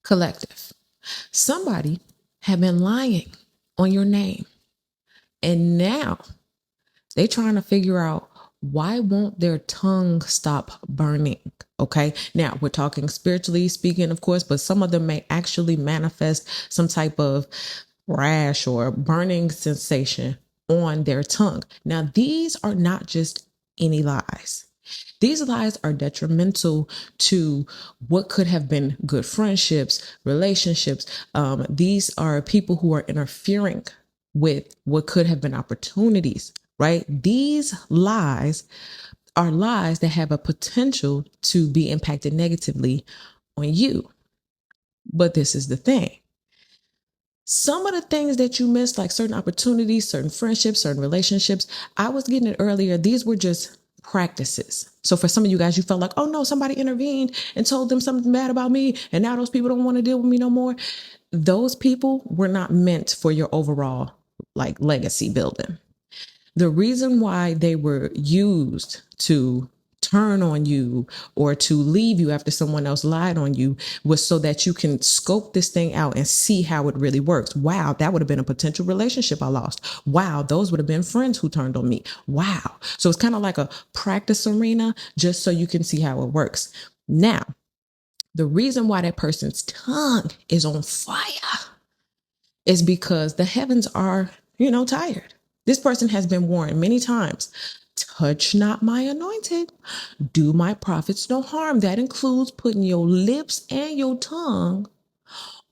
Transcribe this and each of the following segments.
Collective. Somebody had been lying on your name, and now they trying to figure out why won't their tongue stop burning. Okay, now we're talking spiritually speaking, of course, but some of them may actually manifest some type of rash or burning sensation on their tongue. Now, these are not just any lies. These lies are detrimental to what could have been good friendships, relationships. These are people who are interfering with what could have been opportunities, right? These lies are lies that have a potential to be impacted negatively on you. But this is the thing. Some of the things that you missed, like certain opportunities, certain friendships, certain relationships, I was getting it earlier. These were just practices. So for some of you guys, you felt like, oh no, somebody intervened and told them something bad about me, and now those people don't want to deal with me no more. Those people were not meant for your overall like legacy building. The reason why they were used to turn on you or to leave you after someone else lied on you was so that you can scope this thing out and see how it really works. Wow, that would have been a potential relationship I lost. Wow, those would have been friends who turned on me. Wow. So it's kind of like a practice arena just so you can see how it works. Now, the reason why that person's tongue is on fire is because the heavens are, tired. This person has been warned many times. Touch not my anointed. Do my prophets no harm. That includes putting your lips and your tongue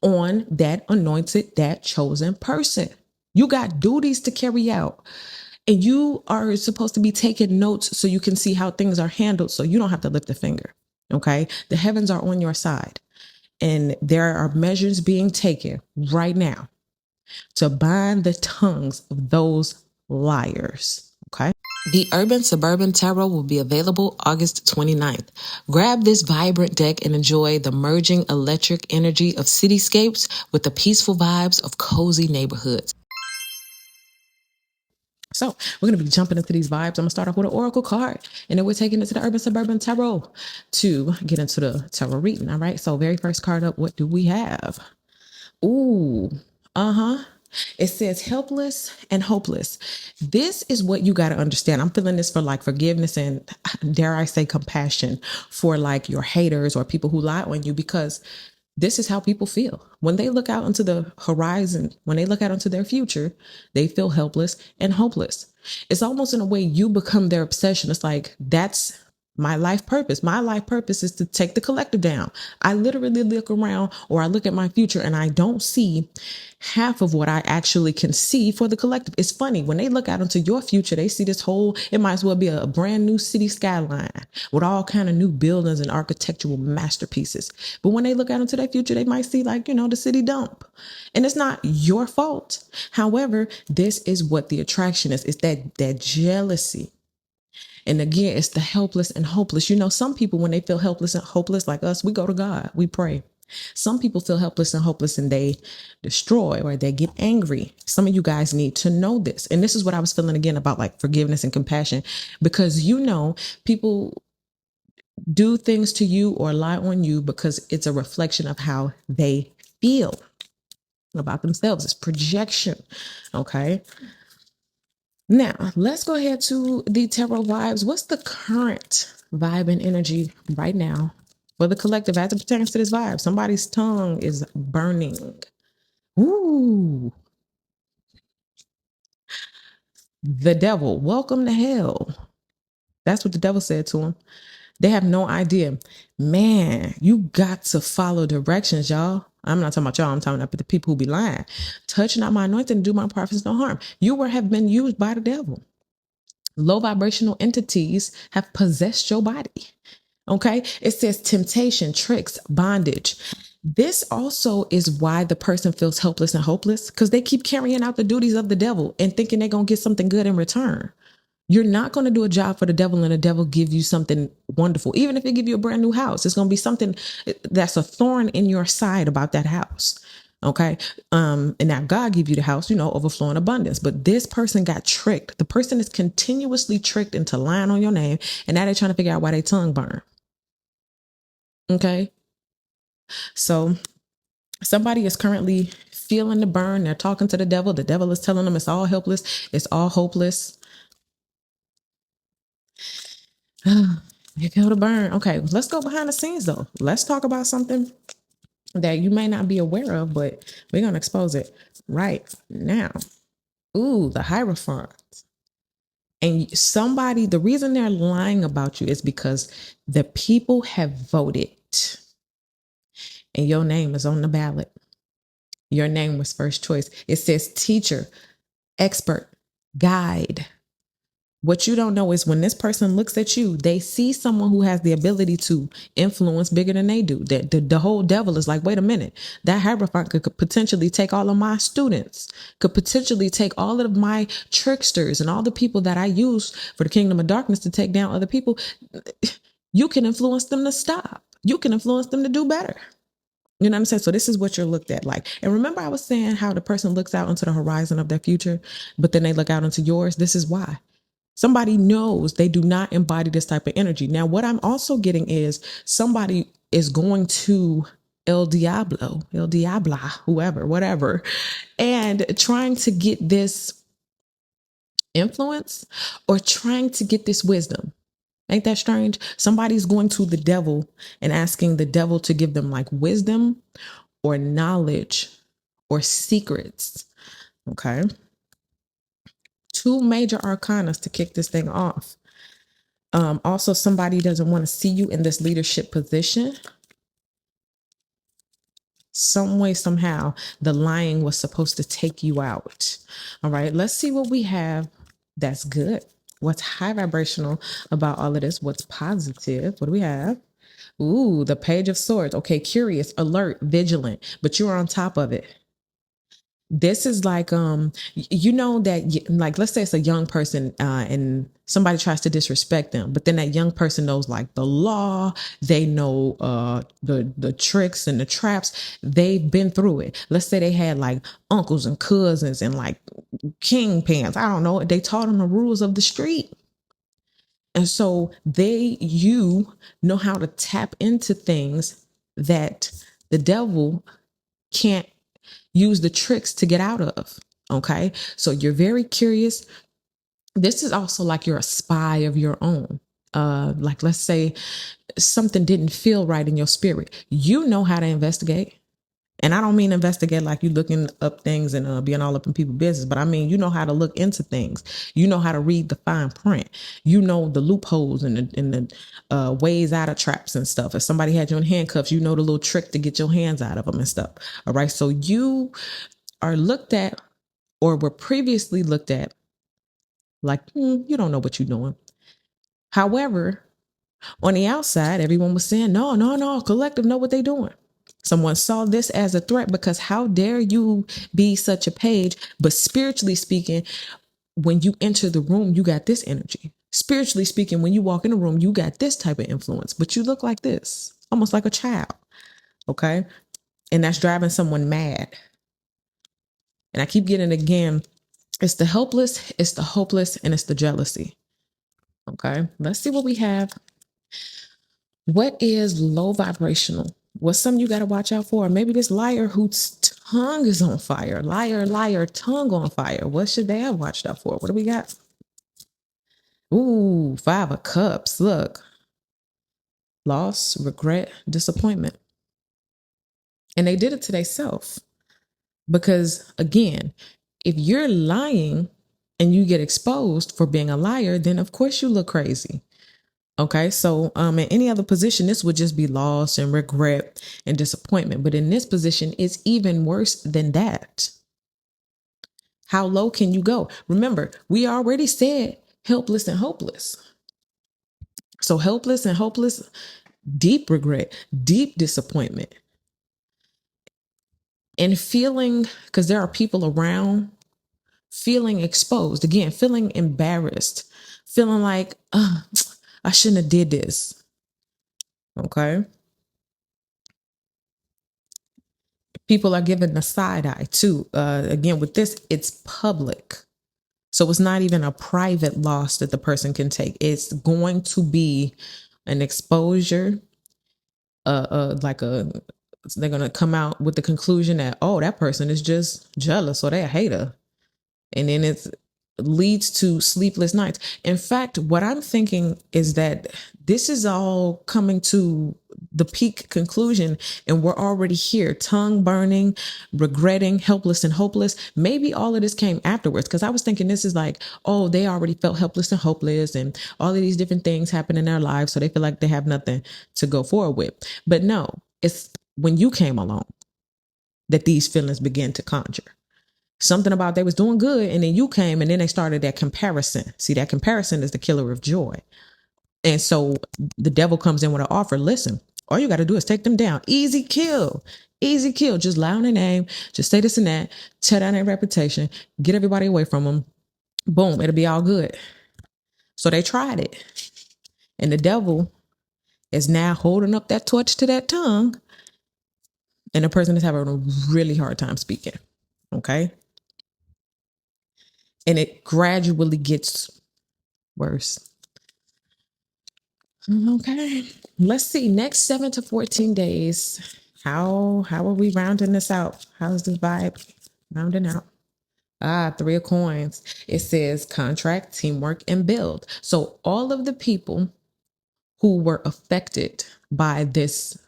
on that anointed, that chosen person. You got duties to carry out. And you are supposed to be taking notes so you can see how things are handled so you don't have to lift a finger. Okay? The heavens are on your side. And there are measures being taken right now to bind the tongues of those liars. Okay. The Urban Suburban Tarot will be available August 29th. Grab this vibrant deck and enjoy the merging electric energy of cityscapes with the peaceful vibes of cozy neighborhoods. So we're going to be jumping into these vibes. I'm going to start off with an oracle card, and then we're taking it to the Urban Suburban Tarot to get into the tarot reading. All right. So very first card up, what do we have? Ooh, It says helpless and hopeless. This is what you got to understand. I'm feeling this for like forgiveness and, dare I say, compassion for like your haters or people who lie on you, because this is how people feel when they look out into the horizon. When they look out into their future, they feel helpless and hopeless. It's almost in a way you become their obsession. It's like, that's my life purpose. My life purpose is to take the collective down. I literally look around, or I look at my future, and I don't see half of what I actually can see for the collective. It's funny, when they look out into your future, they see this whole, it might as well be a brand new city skyline with all kind of new buildings and architectural masterpieces. But when they look out into their future, they might see like, the city dump. And it's not your fault. However, this is what the attraction is. It's that jealousy. And again, it's the helpless and hopeless. Some people, when they feel helpless and hopeless, like us, we go to God, we pray. Some people feel helpless and hopeless and they destroy or they get angry. Some of you guys need to know this. And this is what I was feeling again about like forgiveness and compassion, because people do things to you or lie on you because it's a reflection of how they feel about themselves. It's projection. Okay. Now, let's go ahead to the tarot vibes. What's the current vibe and energy right now for the collective as it pertains to this vibe? Somebody's tongue is burning. Ooh. The devil, welcome to hell. That's what the devil said to him. They have no idea. Man, you got to follow directions, y'all. I'm not talking about y'all. I'm talking about the people who be lying. Touch not my anointing and do my prophets no harm. You have been used by the devil. Low vibrational entities have possessed your body. Okay. It says temptation, tricks, bondage. This also is why the person feels helpless and hopeless, because they keep carrying out the duties of the devil and thinking they're going to get something good in return. You're not going to do a job for the devil and the devil give you something wonderful. Even if it give you a brand new house, it's going to be something that's a thorn in your side about that house. Okay. And now God give you the house, overflowing abundance. But this person got tricked. The person is continuously tricked into lying on your name. And now they're trying to figure out why their tongue burn. Okay. So Somebody is currently feeling the burn. They're talking to the devil. The devil is telling them it's all helpless. It's all hopeless. You feel the burn. Okay, let's go behind the scenes though. Let's talk about something that you may not be aware of, but we're going to expose it right now. Ooh, the hierophant. And somebody, the reason they're lying about you is because the people have voted and your name is on the ballot. Your name was first choice. It says teacher, expert, guide. What you don't know is when this person looks at you, they see someone who has the ability to influence bigger than they do. The whole devil is like, wait a minute, that hierophant could potentially take all of my students, could potentially take all of my tricksters and all the people that I use for the kingdom of darkness to take down other people. You can influence them to stop. You can influence them to do better. You know what I'm saying? So this is what you're looked at like. And remember I was saying how the person looks out into the horizon of their future, but then they look out into yours. This is why. Somebody knows they do not embody this type of energy. Now, what I'm also getting is somebody is going to El Diablo, El Diabla, whoever, whatever, and trying to get this influence or trying to get this wisdom. Ain't that strange? Somebody's going to the devil and asking the devil to give them like wisdom or knowledge or secrets. Okay. Two major arcanas to kick this thing off. Also, somebody doesn't want to see you in this leadership position. Some way, somehow, the lying was supposed to take you out. All right, let's see what we have that's good. What's high vibrational about all of this? What's positive? What do we have? Ooh, the Page of Swords. Okay, curious, alert, vigilant, but you're on top of it. This is like you know that like let's say it's a young person and somebody tries to disrespect them, but then that young person knows like the law, they know the tricks and the traps, they've been through it. Let's say they had like uncles and cousins and like kingpins, I don't know, they taught them the rules of the street. And so you know how to tap into things that the devil can't use the tricks to get out of. Okay. So you're very curious. This is also like you're a spy of your own. Like let's say something didn't feel right in your spirit. You know how to investigate. And I don't mean investigate like you looking up things and being all up in people's business, but I mean, you know how to look into things. You know how to read the fine print. You know the loopholes and the ways out of traps and stuff. If somebody had you in handcuffs, you know the little trick to get your hands out of them and stuff. All right. So you are looked at or were previously looked at like, you don't know what you're doing. However, on the outside, everyone was saying, no, collective know what they're doing. Someone saw this as a threat because how dare you be such a page? But spiritually speaking, when you enter the room, you got this energy. Spiritually speaking, when you walk in the room, you got this type of influence, but you look like this, almost like a child. Okay. And that's driving someone mad. And I keep getting it again. It's the helpless, it's the hopeless, and it's the jealousy. Okay. Let's see what we have. What is low vibrational? What's something you got to watch out for? Maybe this liar whose tongue is on fire. Liar, tongue on fire. What should they have watched out for? What do we got? Ooh, 5 of Cups. Look. Loss, regret, disappointment. And they did it to themselves. Because again, if you're lying and you get exposed for being a liar, then of course you look crazy. Okay, so in any other position, this would just be loss and regret and disappointment. But in this position, it's even worse than that. How low can you go? Remember, we already said helpless and hopeless. So helpless and hopeless, deep regret, deep disappointment. And feeling, because there are people around, feeling exposed. Again, feeling embarrassed, feeling like, I shouldn't have did this. Okay. People are given the side eye too. Again, with this, it's public. So it's not even a private loss that the person can take. It's going to be an exposure, like a they're going to come out with the conclusion that, oh, that person is just jealous or they're a hater. And then it leads to sleepless nights. In fact, what I'm thinking is that this is all coming to the peak conclusion, and we're already here, tongue burning, regretting, helpless and hopeless. Maybe all of this came afterwards, because I was thinking this is like, oh, they already felt helpless and hopeless and all of these different things happen in their lives, so they feel like they have nothing to go forward with. But no, it's when you came along that these feelings began to conjure. Something about they was doing good, and then you came, and then they started that comparison. See, that comparison is the killer of joy. And so the devil comes in with an offer. Listen, all you got to do is take them down. Easy kill. Easy kill. Just lie on their name. Just say this and that. Tear down their reputation. Get everybody away from them. Boom. It'll be all good. So they tried it. And the devil is now holding up that torch to that tongue. And the person is having a really hard time speaking. Okay. And it gradually gets worse. Okay. Let's see. Next 7 to 14 days. How are we rounding this out? How's this vibe rounding out? 3 of coins. It says contract, teamwork, and build. So all of the people who were affected by this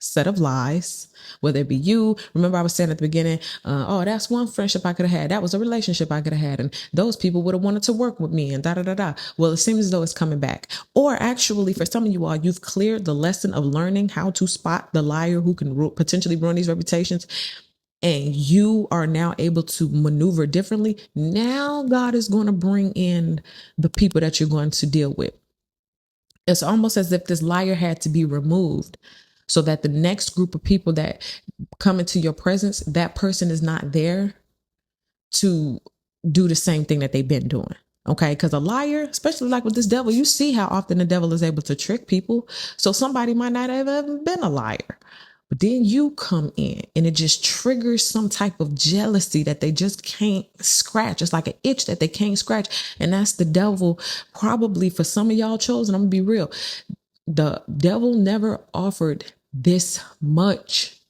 set of lies, whether it be you, remember I was saying at the beginning, oh, that's one friendship I could have had, that was a relationship I could have had, and those people would have wanted to work with me, and da. Well, it seems as though it's coming back. Or actually, for some of you all, you've cleared the lesson of learning how to spot the liar who can potentially ruin these reputations, and you are now able to maneuver differently. Now God is going to bring in the people that you're going to deal with. It's almost as if this liar had to be removed, so that the next group of people that come into your presence, that person is not there to do the same thing that they've been doing. Okay. Because a liar, especially like with this devil, you see how often the devil is able to trick people. So somebody might not have ever been a liar, but then you come in and it just triggers some type of jealousy that they just can't scratch. It's like an itch that they can't scratch. And that's the devil probably for some of y'all chosen. I'm gonna be real. The devil never offered this much.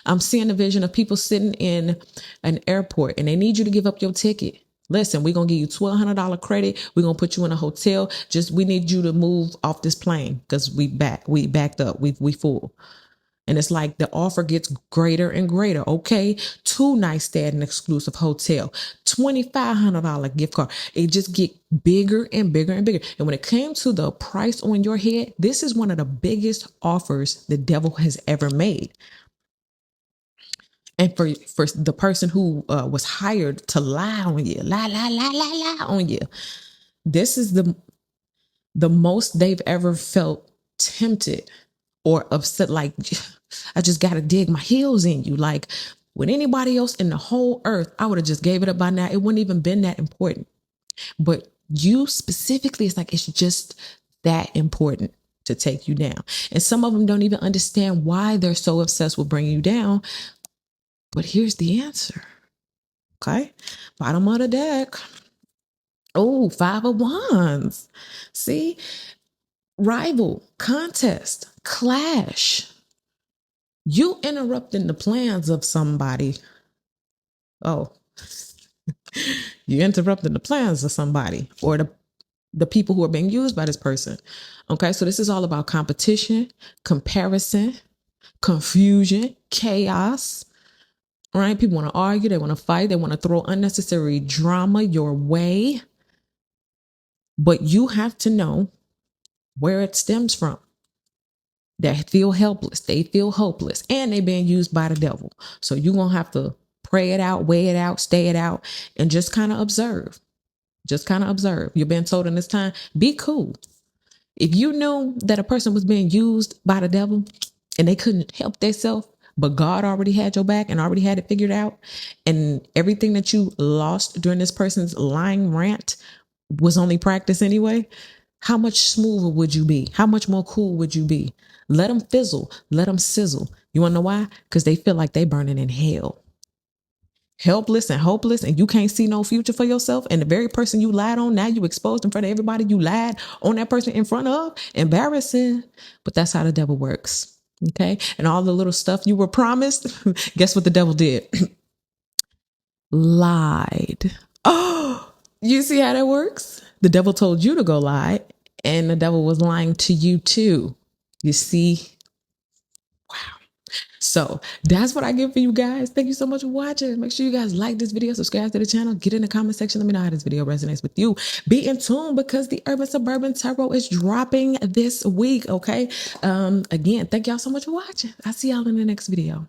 I'm seeing a vision of people sitting in an airport and they need you to give up your ticket. Listen, we're going to give you $1,200 credit. We're going to put you in a hotel. We need you to move off this plane because we backed up. We full. And it's like the offer gets greater and greater. Okay, 2 nights stay at an exclusive hotel, $2,500 gift card. It just get bigger and bigger and bigger. And when it came to the price on your head, this is one of the biggest offers the devil has ever made. And for the person who was hired to lie on you, lie on you, this is the most they've ever felt tempted or upset, like, I just got to dig my heels in you. Like, with anybody else in the whole earth, I would have just gave it up by now. It wouldn't even been that important. But you specifically, it's like, it's just that important to take you down. And some of them don't even understand why they're so obsessed with bringing you down. But here's the answer. Okay. Bottom of the deck. Oh, 5 of Wands. See? Rival, contest, clash. You interrupting the plans of somebody. Oh, you interrupting the plans of somebody or the people who are being used by this person. Okay, so this is all about competition, comparison, confusion, chaos. All right, people want to argue, they want to fight, they want to throw unnecessary drama your way. But you have to know where it stems from. They feel helpless, they feel hopeless, and they're being used by the devil. So you're going to have to pray it out, weigh it out, stay it out, and just kind of observe. Just kind of observe. You're being told in this time, be cool. If you knew that a person was being used by the devil and they couldn't help themselves, but God already had your back and already had it figured out, and everything that you lost during this person's lying rant was only practice anyway, how much smoother would you be? How much more cool would you be? Let them fizzle. Let them sizzle. You want to know why? Because they feel like they burning in hell. Helpless and hopeless, and you can't see no future for yourself. And the very person you lied on, now you exposed in front of everybody you lied on that person in front of. Embarrassing. But that's how the devil works. Okay. And all the little stuff you were promised, guess what the devil did? Lied. Oh, you see how that works? The devil told you to go lie, and the devil was lying to you too. You see? Wow. So that's what I give for you guys. Thank you so much for watching. Make sure you guys like this video, subscribe to the channel, get in the comment section. Let me know how this video resonates with you. Be in tune because the Urban Suburban Tarot is dropping this week. Okay. Again, thank y'all so much for watching. I'll see y'all in the next video.